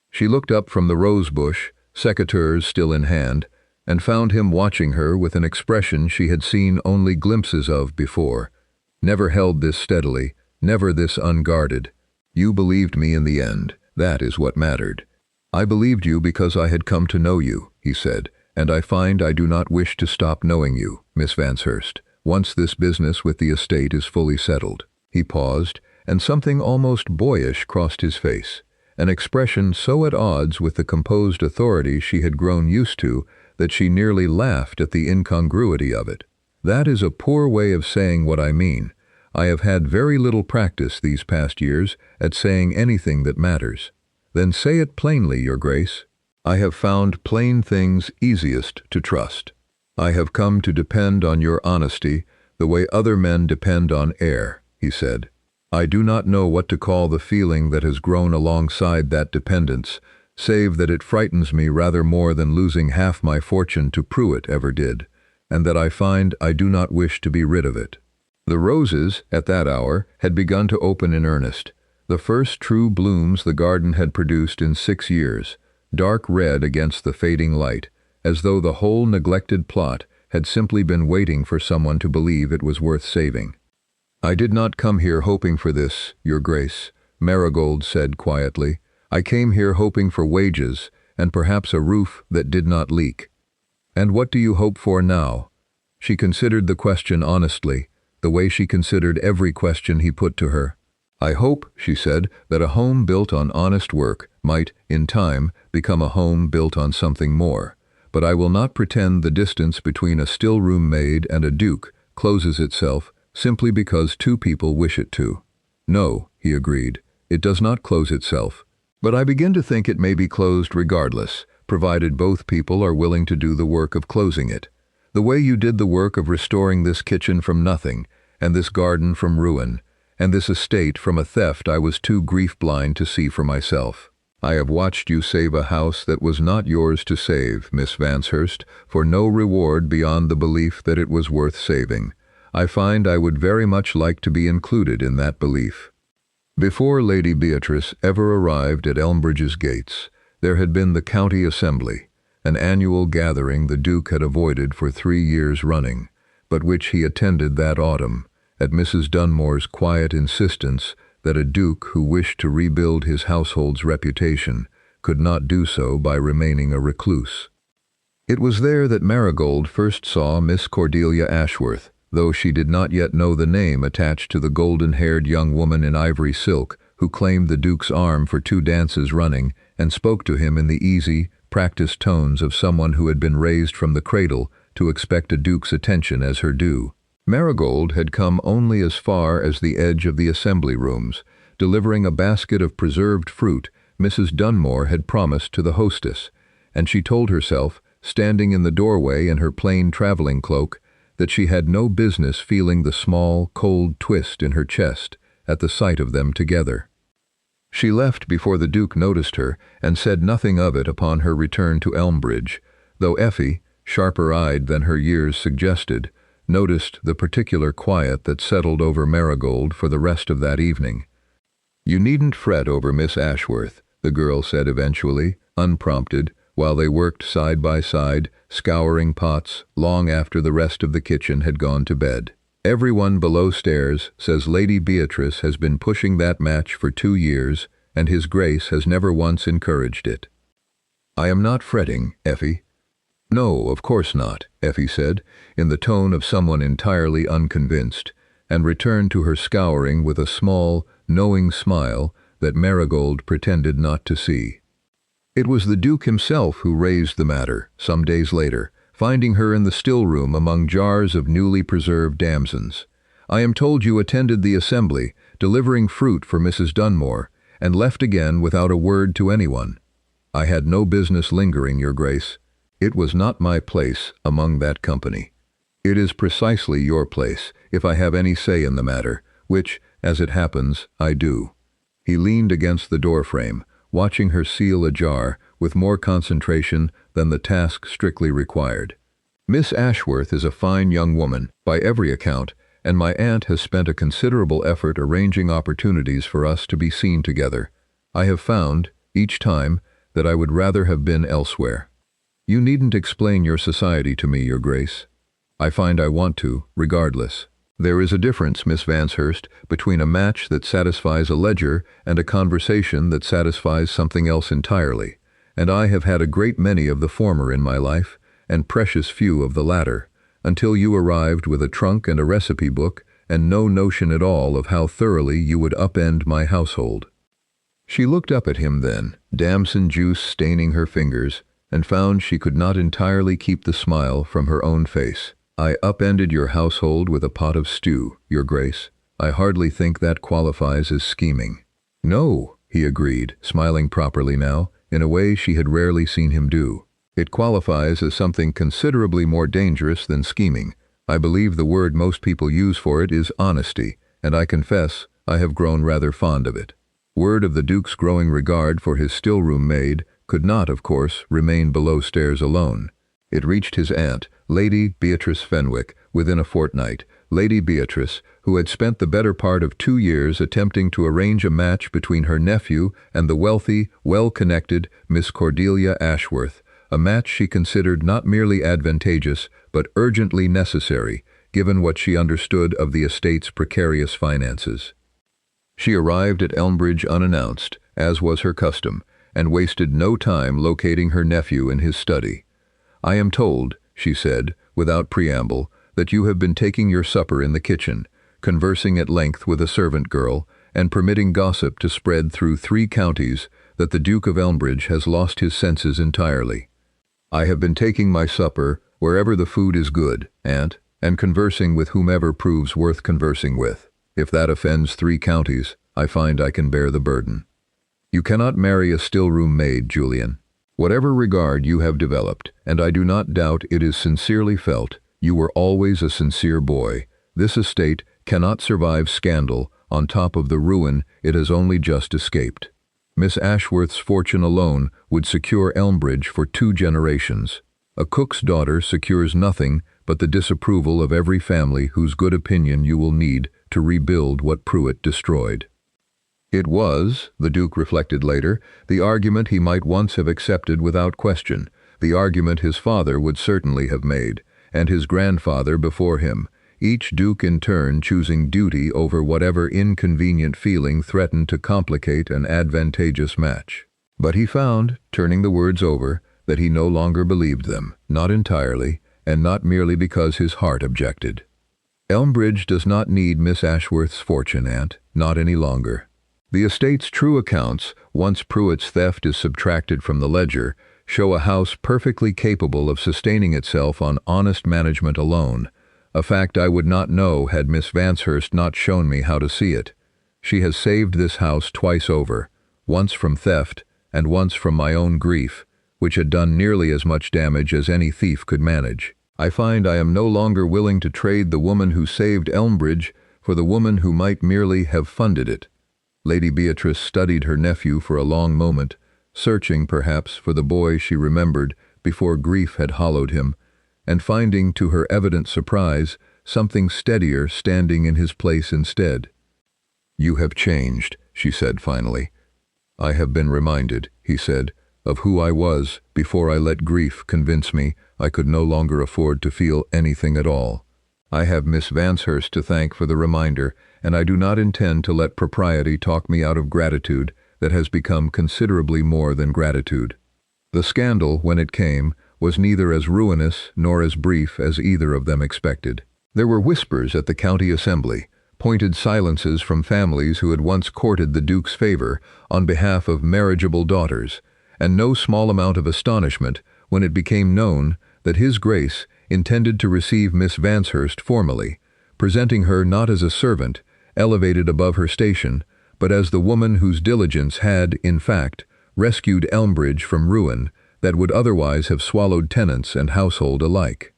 She looked up from the rose bush, secateurs still in hand, and found him watching her with an expression she had seen only glimpses of before. Never held this steadily, never this unguarded. "You believed me in the end. That is what mattered." "I believed you because I had come to know you," he said, "and I find I do not wish to stop knowing you, Miss Vanshurst, once this business with the estate is fully settled." He paused, and something almost boyish crossed his face, an expression so at odds with the composed authority she had grown used to that she nearly laughed at the incongruity of it. "That is a poor way of saying what I mean. I have had very little practice these past years at saying anything that matters." "Then say it plainly, Your Grace." "I have found plain things easiest to trust. I have come to depend on your honesty the way other men depend on air," he said. "I do not know what to call the feeling that has grown alongside that dependence, save that it frightens me rather more than losing half my fortune to Pruitt ever did, and that I find I do not wish to be rid of it." The roses, at that hour, had begun to open in earnest, the first true blooms the garden had produced in 6 years, dark red against the fading light, as though the whole neglected plot had simply been waiting for someone to believe it was worth saving. "I did not come here hoping for this, Your Grace," Marigold said quietly. "I came here hoping for wages, and perhaps a roof that did not leak." "And what do you hope for now?" She considered the question honestly, the way she considered every question he put to her. "I hope," she said, "that a home built on honest work might, in time, become a home built on something more. But I will not pretend the distance between a still-room maid and a duke closes itself simply because 2 people wish it to." "No," he agreed, "it does not close itself. But I begin to think it may be closed regardless, provided both people are willing to do the work of closing it. The way you did the work of restoring this kitchen from nothing, and this garden from ruin, and this estate from a theft I was too grief-blind to see for myself. I have watched you save a house that was not yours to save, Miss Vanshurst, for no reward beyond the belief that it was worth saving. I find I would very much like to be included in that belief." Before Lady Beatrice ever arrived at Elmbridge's gates, there had been the County Assembly, an annual gathering the Duke had avoided for 3 years running, but which he attended that autumn, at Mrs. Dunmore's quiet insistence that a duke who wished to rebuild his household's reputation could not do so by remaining a recluse. It was there that Marigold first saw Miss Cordelia Ashworth, though she did not yet know the name attached to the golden-haired young woman in ivory silk who claimed the Duke's arm for 2 dances running and spoke to him in the easy, practiced tones of someone who had been raised from the cradle to expect a duke's attention as her due. Marigold had come only as far as the edge of the assembly rooms, delivering a basket of preserved fruit Mrs. Dunmore had promised to the hostess, and she told herself, standing in the doorway in her plain traveling cloak, that she had no business feeling the small, cold twist in her chest at the sight of them together. She left before the Duke noticed her and said nothing of it upon her return to Elmbridge, though Effie, sharper-eyed than her years suggested, noticed the particular quiet that settled over Marigold for the rest of that evening. "You needn't fret over Miss Ashworth," the girl said eventually, unprompted, while they worked side by side, scouring pots, long after the rest of the kitchen had gone to bed. "Everyone below stairs says Lady Beatrice has been pushing that match for 2 years, and His Grace has never once encouraged it." "I am not fretting, Effie." "No, of course not," Effie said, in the tone of someone entirely unconvinced, and returned to her scouring with a small, knowing smile that Marigold pretended not to see. It was the Duke himself who raised the matter, some days later, finding her in the still-room among jars of newly preserved damsons. "I am told you attended the assembly, delivering fruit for Mrs. Dunmore, and left again without a word to anyone." "I had no business lingering, Your Grace. It was not my place among that company." "It is precisely your place, if I have any say in the matter, which, as it happens, I do." He leaned against the doorframe, watching her seal ajar with more concentration than the task strictly required. "Miss Ashworth is a fine young woman, by every account, and my aunt has spent a considerable effort arranging opportunities for us to be seen together. I have found, each time, that I would rather have been elsewhere." "You needn't explain your society to me, Your Grace. I find I want to, regardless. There is a difference, Miss Vanshurst, between a match that satisfies a ledger and a conversation that satisfies something else entirely, and I have had a great many of the former in my life, and precious few of the latter, until you arrived with a trunk and a recipe book, and no notion at all of how thoroughly you would upend my household." She looked up at him then, damson juice staining her fingers, and found she could not entirely keep the smile from her own face. "I upended your household with a pot of stew, Your Grace. I hardly think that qualifies as scheming." "No," he agreed, smiling properly now, in a way she had rarely seen him do. "It qualifies as something considerably more dangerous than scheming. I believe the word most people use for it is honesty, and I confess I have grown rather fond of it." Word of the Duke's growing regard for his still-room maid could not, of course, remain below stairs alone. It reached his aunt, Lady Beatrice Fenwick, within a fortnight. Lady Beatrice, who had spent the better part of 2 years attempting to arrange a match between her nephew and the wealthy, well-connected Miss Cordelia Ashworth, a match she considered not merely advantageous, but urgently necessary, given what she understood of the estate's precarious finances. She arrived at Elmbridge unannounced, as was her custom, and wasted no time locating her nephew in his study. "I am told," she said, without preamble, "that you have been taking your supper in the kitchen, conversing at length with a servant girl, and permitting gossip to spread through 3 counties that the Duke of Elmbridge has lost his senses entirely." "I have been taking my supper wherever the food is good, aunt, and conversing with whomever proves worth conversing with. If that offends 3 counties, I find I can bear the burden." "You cannot marry a still-room maid, Julian. Whatever regard you have developed, and I do not doubt it is sincerely felt, you were always a sincere boy. This estate cannot survive scandal on top of the ruin it has only just escaped. Miss Ashworth's fortune alone would secure Elmbridge for 2 generations. A cook's daughter secures nothing but the disapproval of every family whose good opinion you will need to rebuild what Pruitt destroyed." It was, the Duke reflected later, the argument he might once have accepted without question, the argument his father would certainly have made, and his grandfather before him, each Duke in turn choosing duty over whatever inconvenient feeling threatened to complicate an advantageous match. But he found, turning the words over, that he no longer believed them, not entirely, and not merely because his heart objected. "Elmbridge does not need Miss Ashworth's fortune, aunt, not any longer. The estate's true accounts, once Pruitt's theft is subtracted from the ledger, show a house perfectly capable of sustaining itself on honest management alone, a fact I would not know had Miss Vanshurst not shown me how to see it. She has saved this house twice over, once from theft and once from my own grief, which had done nearly as much damage as any thief could manage. I find I am no longer willing to trade the woman who saved Elmbridge for the woman who might merely have funded it." Lady Beatrice studied her nephew for a long moment, searching, perhaps, for the boy she remembered before grief had hollowed him, and finding, to her evident surprise, something steadier standing in his place instead. "You have changed," she said finally. "I have been reminded," he said, "of who I was before I let grief convince me I could no longer afford to feel anything at all. I have Miss Vanshurst to thank for the reminder, and I do not intend to let propriety talk me out of gratitude that has become considerably more than gratitude." The scandal, when it came, was neither as ruinous nor as brief as either of them expected. There were whispers at the county assembly, pointed silences from families who had once courted the Duke's favor on behalf of marriageable daughters, and no small amount of astonishment when it became known that His Grace intended to receive Miss Vanshurst formally, presenting her not as a servant, elevated above her station, but as the woman whose diligence had, in fact, rescued Elmbridge from ruin that would otherwise have swallowed tenants and household alike.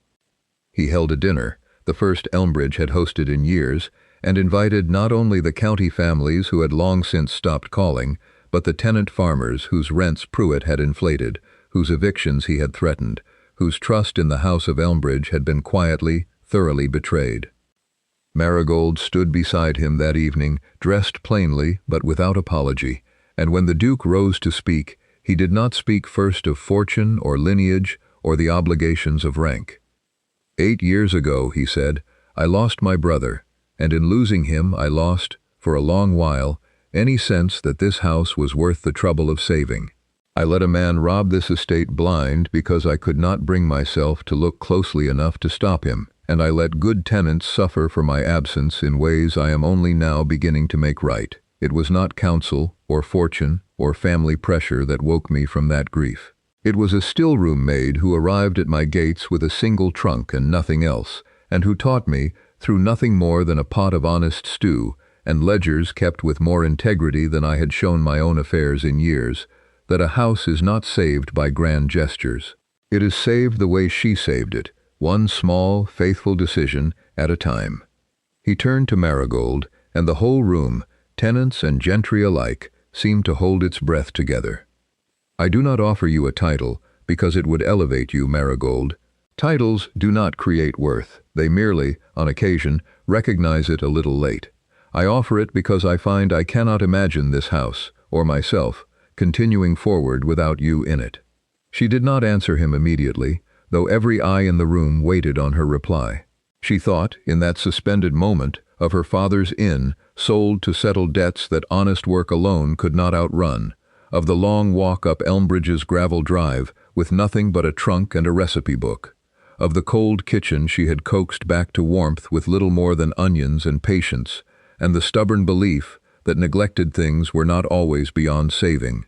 He held a dinner, the first Elmbridge had hosted in years, and invited not only the county families who had long since stopped calling, but the tenant farmers whose rents Pruitt had inflated, whose evictions he had threatened, whose trust in the house of Elmbridge had been quietly, thoroughly betrayed. Marigold stood beside him that evening, dressed plainly but without apology, and when the Duke rose to speak, he did not speak first of fortune or lineage or the obligations of rank. 8 years ago, he said, I lost my brother, and in losing him I lost, for a long while, any sense that this house was worth the trouble of saving. I let a man rob this estate blind because I could not bring myself to look closely enough to stop him, and I let good tenants suffer for my absence in ways I am only now beginning to make right. It was not counsel, or fortune, or family pressure that woke me from that grief. It was a still-room maid who arrived at my gates with a single trunk and nothing else, and who taught me, through nothing more than a pot of honest stew, and ledgers kept with more integrity than I had shown my own affairs in years, that a house is not saved by grand gestures. It is saved the way she saved it, one small, faithful decision at a time. He turned to Marigold, and the whole room, tenants and gentry alike, seemed to hold its breath together. I do not offer you a title, because it would elevate you, Marigold. Titles do not create worth. They merely, on occasion, recognize it a little late. I offer it because I find I cannot imagine this house, or myself, continuing forward without you in it. She did not answer him immediately, though every eye in the room waited on her reply. She thought, in that suspended moment, of her father's inn, sold to settle debts that honest work alone could not outrun, of the long walk up Elmbridge's gravel drive with nothing but a trunk and a recipe book, of the cold kitchen she had coaxed back to warmth with little more than onions and patience, and the stubborn belief that neglected things were not always beyond saving.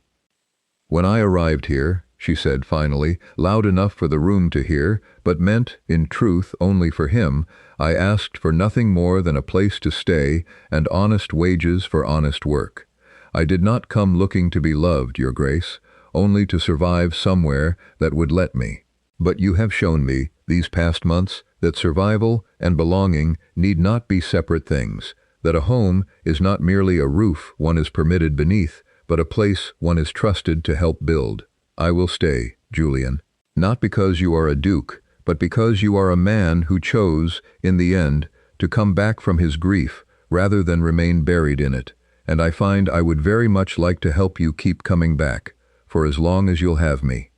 When I arrived here, she said finally, loud enough for the room to hear, but meant, in truth, only for him, I asked for nothing more than a place to stay and honest wages for honest work. I did not come looking to be loved, Your Grace, only to survive somewhere that would let me. But you have shown me, these past months, that survival and belonging need not be separate things, that a home is not merely a roof one is permitted beneath, but a place one is trusted to help build. I will stay, Julian, not because you are a duke, but because you are a man who chose, in the end, to come back from his grief rather than remain buried in it, and I find I would very much like to help you keep coming back, for as long as you'll have me.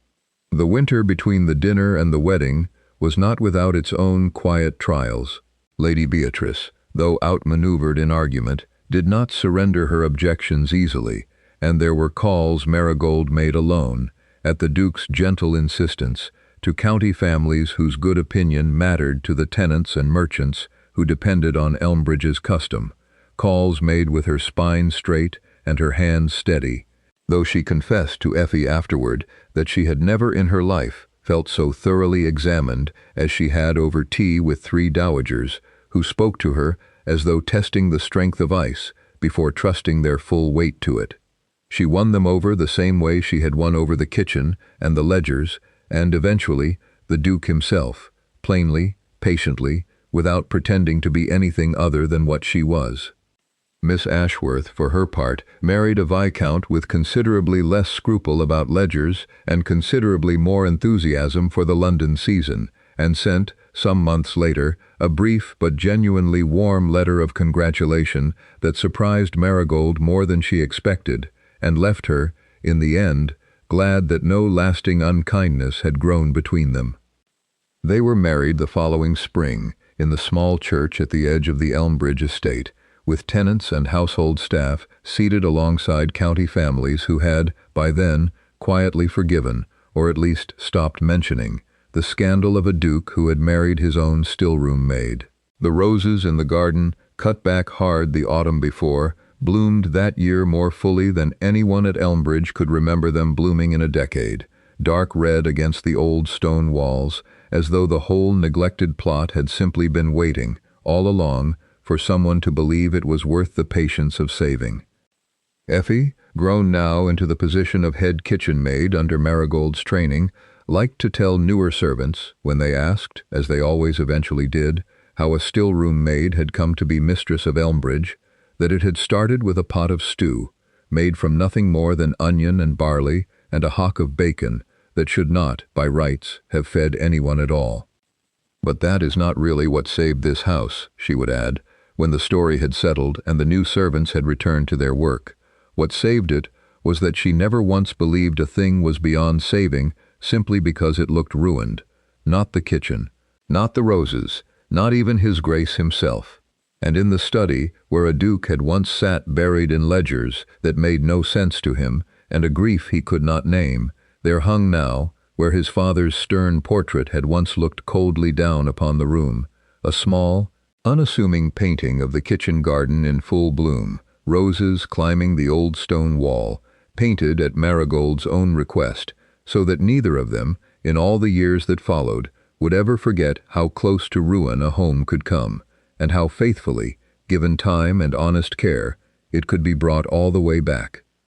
The winter between the dinner and the wedding was not without its own quiet trials. Lady Beatrice, though outmaneuvered in argument, did not surrender her objections easily, and there were calls Marigold made alone, at the Duke's gentle insistence, to county families whose good opinion mattered to the tenants and merchants who depended on Elmbridge's custom, calls made with her spine straight and her hands steady, though she confessed to Effie afterward that she had never in her life felt so thoroughly examined as she had over tea with 3 dowagers, who spoke to her as though testing the strength of ice before trusting their full weight to it. She won them over the same way she had won over the kitchen and the ledgers, and eventually the Duke himself, plainly, patiently, without pretending to be anything other than what she was. Miss Ashworth, for her part, married a viscount with considerably less scruple about ledgers and considerably more enthusiasm for the London season, and sent, some months later, a brief but genuinely warm letter of congratulation that surprised Marigold more than she expected, and left her, in the end, glad that no lasting unkindness had grown between them. They were married the following spring, in the small church at the edge of the Elmbridge estate, with tenants and household staff seated alongside county families who had, by then, quietly forgiven, or at least stopped mentioning, the scandal of a duke who had married his own still-room maid. The roses in the garden, cut back hard the autumn before, bloomed that year more fully than anyone at Elmbridge could remember them blooming in a decade, dark red against the old stone walls, as though the whole neglected plot had simply been waiting, all along, for someone to believe it was worth the patience of saving. Effie, grown now into the position of head kitchen maid under Marigold's training, liked to tell newer servants, when they asked, as they always eventually did, how a still-room maid had come to be mistress of Elmbridge, that it had started with a pot of stew, made from nothing more than onion and barley and a hock of bacon, that should not, by rights, have fed anyone at all. "But that is not really what saved this house," she would add, when the story had settled and the new servants had returned to their work. "What saved it was that she never once believed a thing was beyond saving simply because it looked ruined. Not the kitchen, not the roses, not even his Grace himself. And in the study, where a duke had once sat buried in ledgers that made no sense to him, and a grief he could not name, there hung now, where his father's stern portrait had once looked coldly down upon the room, a small, unassuming painting of the kitchen garden in full bloom, roses climbing the old stone wall, painted at Marigold's own request, so that neither of them, in all the years that followed, would ever forget how close to ruin a home could come, and how faithfully, given time and honest care, it could be brought all the way back.